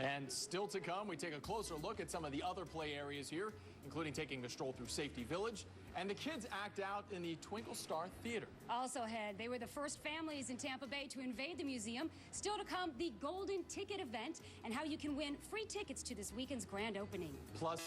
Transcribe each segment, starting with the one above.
And still to come, we take a closer look at some of the other play areas here, including taking a stroll through Safety Village, and the kids act out in the Twinkle Star Theater. Also ahead, they were the first families in Tampa Bay to invade the museum. Still to come, the Golden Ticket event and how you can win free tickets to this weekend's grand opening. Plus,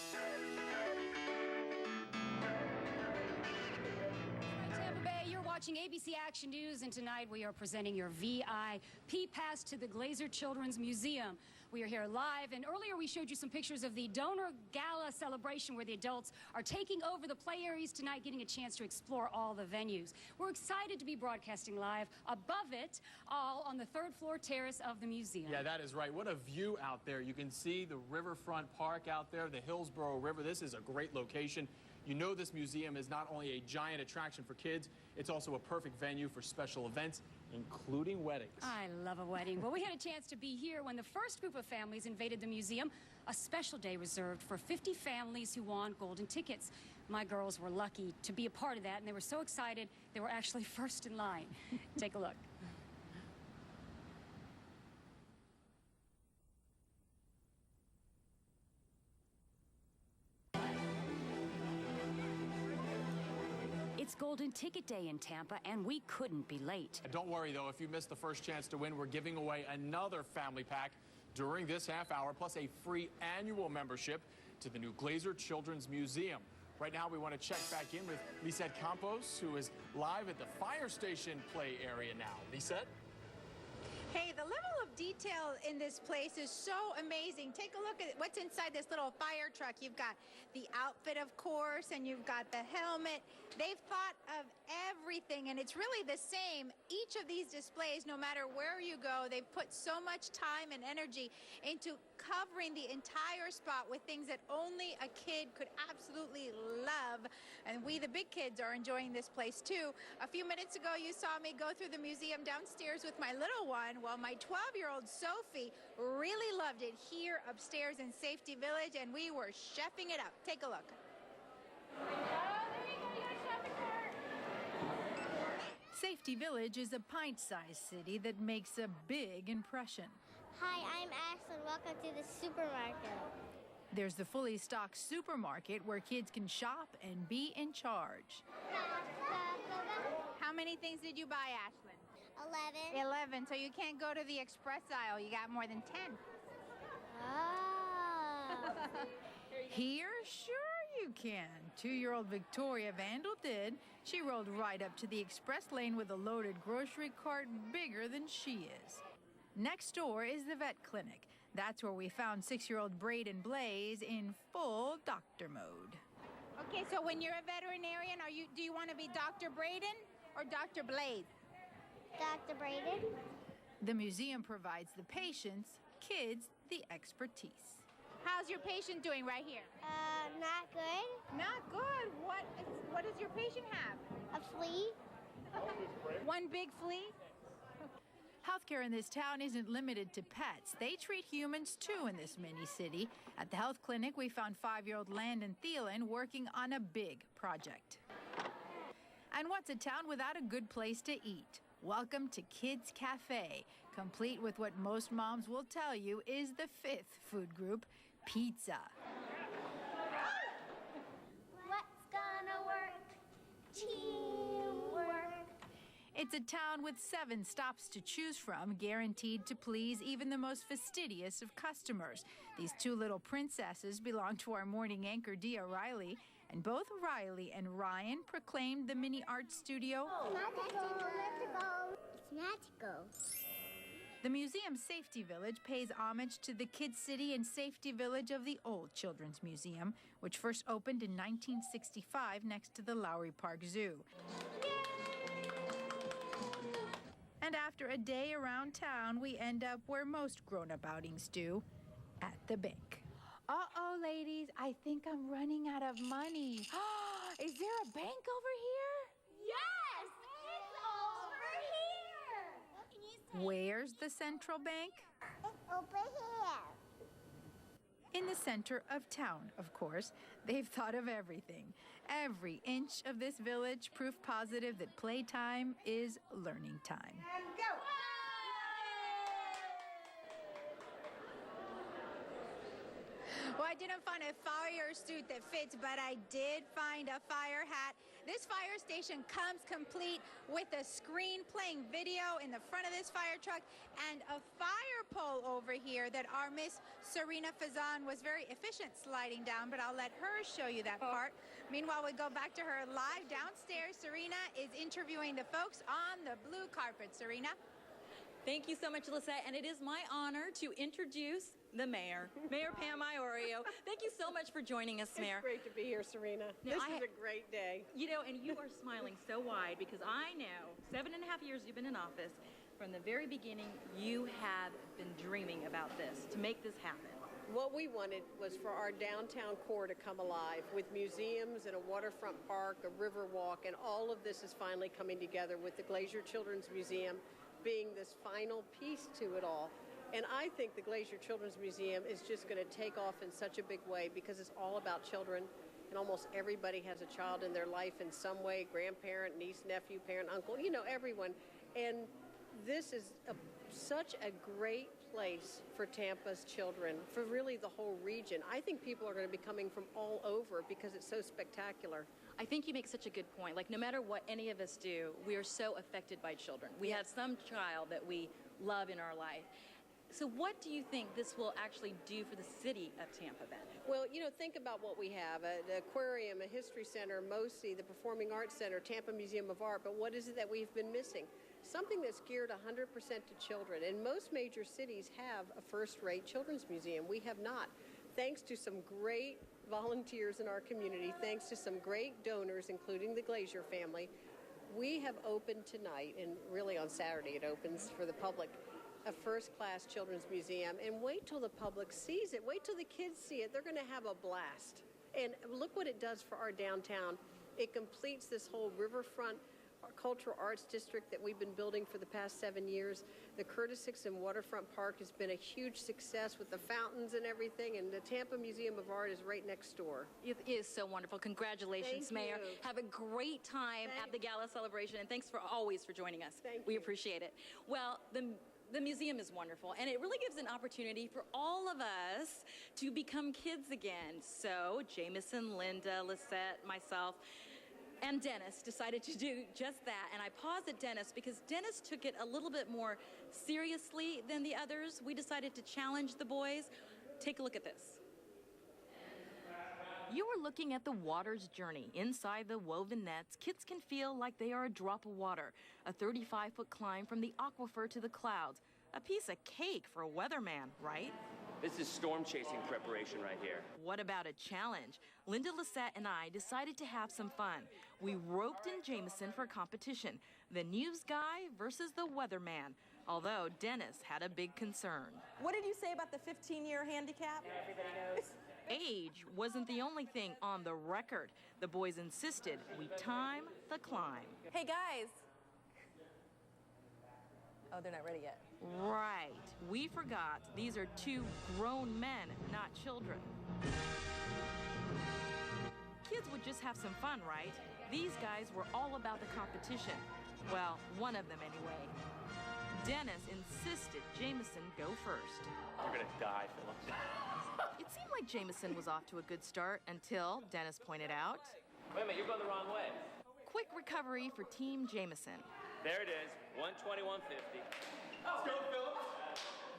Tampa Bay, you're watching ABC Action News, and tonight we are presenting your VIP pass to the Glazer Children's Museum. We are here live, and earlier we showed you some pictures of the donor gala celebration where the adults are taking over the play areas tonight, getting a chance to explore all the venues. We're excited to be broadcasting live above it all on the third floor terrace of the museum. yeah, that is right. What a view out there. You can see the riverfront park out there, the Hillsborough River. This is a great location. You know this museum is not only a giant attraction for kids, it's also a perfect venue for special events, including weddings. I love a wedding. Well, we had a chance to be here when the first group of families invaded the museum, a special day reserved for 50 families who won golden tickets. My girls were lucky to be a part of that, and they were so excited they were actually first in line. Take a look. It's Golden Ticket Day in Tampa, and we couldn't be late. And don't worry, though, if you missed the first chance to win, we're giving away another family pack during this half hour, plus a free annual membership to the new Glazer Children's Museum. Right now, we want to check back in with Lisette Campos, who is live at the fire station play area now. Lisette? Hey, the level of detail in this place is so amazing. Take a look at what's inside this little fire truck. You've got the outfit, of course, and you've got the helmet. They've thought of everything, and it's really the same. Each of these displays, no matter where you go, they've put so much time and energy into covering the entire spot with things that only a kid could absolutely love. And we, the big kids, are enjoying this place, too. A few minutes ago, you saw me go through the museum downstairs with my little one. Well, my 12-year-old Sophie really loved it here upstairs in Safety Village, and we were chefing it up. Take a look. Safety Village is a pint-sized city that makes a big impression. Hi, I'm Ashlyn. Welcome to the supermarket. There's the fully stocked supermarket where kids can shop and be in charge. How many things did you buy, Ashlyn? 11. 11. So you can't go to the express aisle. You got more than 10. Oh. Here, sure you can. 2-year-old Victoria Vandal did. She rolled right up to the express lane with a loaded grocery cart bigger than she is. Next door is the vet clinic. That's where we found 6-year-old Braden Blaze in full doctor mode. Okay, so when you're a veterinarian, do you want to be Dr. Braden or Dr. Blaze? Dr. Braden. The museum provides the patients, kids, the expertise. How's your patient doing right here? Not good. Not good. What does your patient have? A flea. One big flea? Healthcare in this town isn't limited to pets. They treat humans too in this mini city. At the health clinic, we found 5-year-old Landon Thielen working on a big project. And what's a town without a good place to eat? Welcome to Kids Cafe, complete with what most moms will tell you is the 5th food group, pizza. What's gonna work? Teamwork. It's a town with 7 stops to choose from, guaranteed to please even the most fastidious of customers. These 2 little princesses belong to our morning anchor, Dia Riley, and both Riley and Ryan proclaimed the mini art studio Magical. It's magical. The museum's Safety Village pays homage to the Kid City and Safety Village of the old Children's Museum, which first opened in 1965 next to the Lowry Park Zoo. And after a day around town, we end up where most grown-up outings do, at the bank. Uh-oh, ladies, I think I'm running out of money. Is there a bank over here? Yes! It's over here! Where's the central bank? It's over here. In the center of town, of course. They've thought of everything. Every inch of this village, proof positive that playtime is learning time. And go! Well, I didn't find a fire suit that fits, but I did find a fire hat. This fire station comes complete with a screen playing video in the front of this fire truck and a fire pole over here that our Miss Serena Fazan was very efficient sliding down, but I'll let her show you that part. Meanwhile, we go back to her live downstairs. Serena is interviewing the folks on the blue carpet. Serena? Thank you so much, Lisette, and it is my honor to introduce the mayor, Mayor Pam Iorio. Thank you so much for joining us, Mayor. It's great to be here, Serena. This is a great day. You know, and you are smiling so wide because I know 7.5 years you've been in office. From the very beginning, you have been dreaming about this, to make this happen. What we wanted was for our downtown core to come alive with museums and a waterfront park, a river walk, and all of this is finally coming together with the Glazer Children's Museum being this final piece to it all. And I think the Glazer Children's Museum is just going to take off in such a big way because it's all about children, and almost everybody has a child in their life in some way, grandparent, niece, nephew, parent, uncle, you know, everyone. And this is such a great place for Tampa's children, for really the whole region. I think people are going to be coming from all over because it's so spectacular. I think you make such a good point. Like, no matter what any of us do, we are so affected by children. We have some child that we love in our life. So what do you think this will actually do for the city of Tampa then? Well, you know, think about what we have, an aquarium, a history center, MOSI, the Performing Arts Center, Tampa Museum of Art, but what is it that we've been missing? Something that's geared 100% to children. And most major cities have a first-rate children's museum. We have not. Thanks to some great volunteers in our community, thanks to some great donors, including the Glazer family, we have opened tonight, and really on Saturday it opens for the public, a first-class children's museum. And wait till the public sees it. Wait till the kids see it. They're going to have a blast. And look what it does for our downtown. It completes this whole riverfront cultural arts district that we've been building for the past 7 years. The Curtis Hickson Waterfront Park has been a huge success with the fountains and everything, and the Tampa Museum of Art is right next door. It is so wonderful. Congratulations, Mayor. You. Have a great time at the gala celebration, and thanks always for joining us. We appreciate it. Well, the museum is wonderful, and it really gives an opportunity for all of us to become kids again. So Jameson, Linda, Lisette, myself, and Dennis decided to do just that. And I paused at Dennis because Dennis took it a little bit more seriously than the others. We decided to challenge the boys. Take a look at this. You are looking at the water's journey. Inside the woven nets, kids can feel like they are a drop of water. A 35-foot climb from the aquifer to the clouds. A piece of cake for a weatherman, right? This is storm chasing preparation right here. What about a challenge? Linda, Lisette, and I decided to have some fun. We roped in Jameson for a competition. The news guy versus the weatherman. Although Dennis had a big concern. What did you say about the 15-year handicap? Everybody knows. Age wasn't the only thing on the record. The boys insisted we time the climb. Hey, guys. Oh, they're not ready yet. Right. We forgot these are two grown men, not children. Kids would just have some fun, right? These guys were all about the competition. Well, one of them anyway. Dennis insisted Jameson go first. You're gonna die, Philip. It seemed like Jameson was off to a good start until Dennis pointed out. Wait a minute, you're going the wrong way. Quick recovery for Team Jameson. There it is, 120, 150. Let's go, Philip.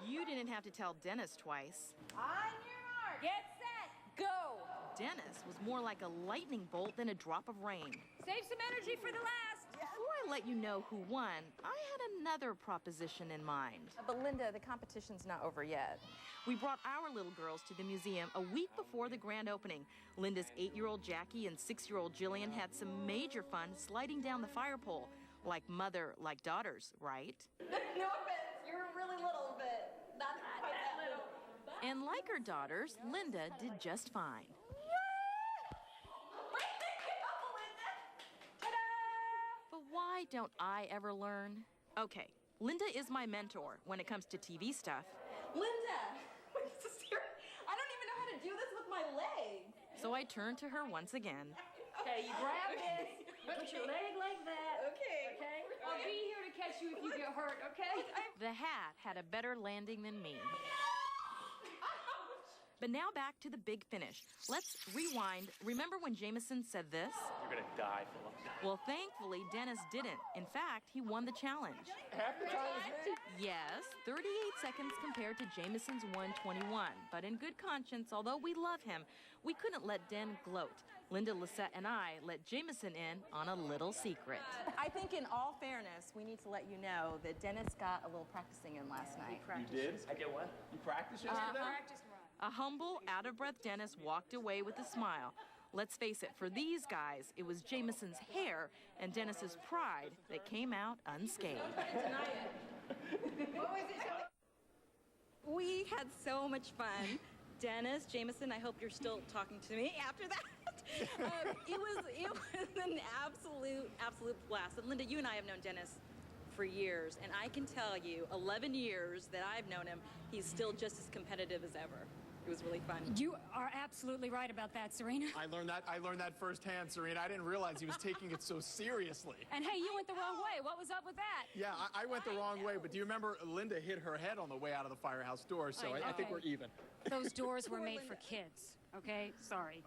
You didn't have to tell Dennis twice. On your mark. Get set. Go. Dennis was more like a lightning bolt than a drop of rain. Save some energy for the last. Before I let you know who won, I had another proposition in mind. But Linda, the competition's not over yet. We brought our little girls to the museum a week before the grand opening. Linda's 8-year-old Jackie and 6-year-old Jillian had some major fun sliding down the fire pole. Like mother, like daughters, right? No offense, you're really little, but not quite that little. And like her daughters, Linda did just fine. But why don't I ever learn? Okay, Linda is my mentor when it comes to TV stuff. Linda! I don't even know how to do this with my legs. So I turned to her once again. Okay, you grab this, put your leg like that. Okay. Okay? I'll be here to catch you if you get hurt, okay? The hat had a better landing than me. But now back to the big finish. Let's rewind. Remember when Jameson said this? You're gonna die, Philip. Well, thankfully, Dennis didn't. In fact, he won the challenge. Half the time is me. Yes, 38 seconds compared to Jameson's 121. But in good conscience, although we love him, we couldn't let Den gloat. Linda Lissette and I let Jameson in on a little secret. I think in all fairness, we need to let you know that Dennis got a little practicing in last night. You did? I get what? You practiced yesterday? A humble, out-of-breath Dennis walked away with a smile. Let's face it, for these guys, it was Jameson's hair and Dennis's pride that came out unscathed. We had so much fun. Dennis, Jameson, I hope you're still talking to me after that. It was an absolute blast. And Linda, you and I have known Dennis for years, and I can tell you, 11 years that I've known him, he's still just as competitive as ever. It was really fun. You are absolutely right about that, Serena. I learned that firsthand, Serena. I didn't realize he was taking it so seriously. And hey, you went the wrong way. What was up with that? Yeah, I went the wrong way, but do you remember Linda hit her head on the way out of the firehouse door, so I think we're even. Those doors were made for kids, okay? Sorry.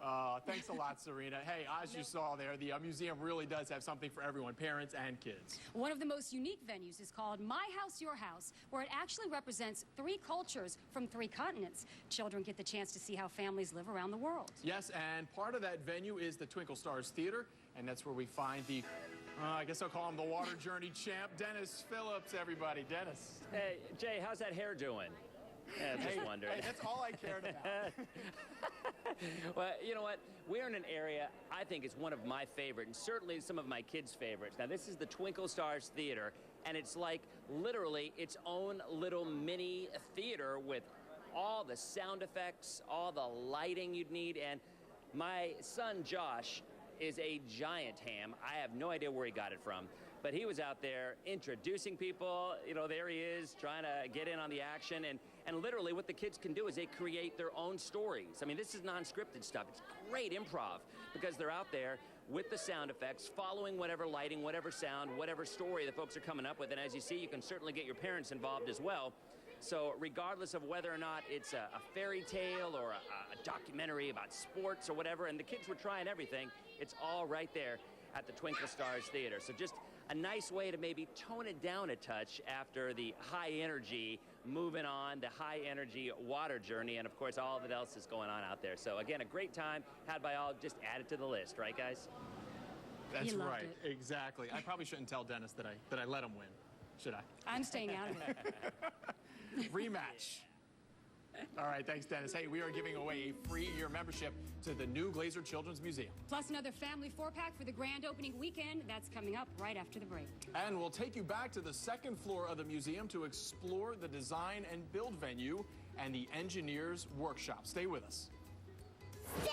Thanks a lot, Serena. Hey, as you saw there, the museum really does have something for everyone, parents and kids. One of the most unique venues is called My House, Your House, where it actually represents 3 cultures from 3 continents. Children get the chance to see how families live around the world. Yes, and part of that venue is the Twinkle Stars Theater, and that's where we find the, I guess I'll call him the water journey champ, Dennis Phillips, everybody. Dennis. Hey, Jay, how's that hair doing? Yeah, just wondering. Hey, that's all I cared about. Well, you know what? We're in an area I think is one of my favorite, and certainly some of my kids' favorites. Now, this is the Twinkle Stars Theater, and it's like literally its own little mini theater with all the sound effects, all the lighting you'd need, and my son Josh is a giant ham. I have no idea where he got it from, but he was out there introducing people. You know, there he is trying to get in on the action, and literally what the kids can do is they create their own stories. I mean, this is non-scripted stuff. It's great improv because they're out there with the sound effects, following whatever lighting, whatever sound, whatever story the folks are coming up with. And as you see, you can certainly get your parents involved as well. So regardless of whether or not it's a fairy tale or a documentary about sports or whatever, and the kids were trying everything, it's all right there at the Twinkle Stars Theater. So just a nice way to maybe tone it down a touch after the high energy, moving on, the high energy water journey, and of course all that else is going on out there. So again, a great time had by all. Just add it to the list, right, guys? That's right, exactly. I probably shouldn't tell Dennis that I let him win, should I? I'm staying out of it. Rematch. All right, thanks, Dennis. Hey, we are giving away a free year membership to the new Glazer Children's Museum. Plus another family 4-pack for the grand opening weekend. That's coming up right after the break. And we'll take you back to the 2nd floor of the museum to explore the design and build venue and the engineer's workshop. Stay with us. Stay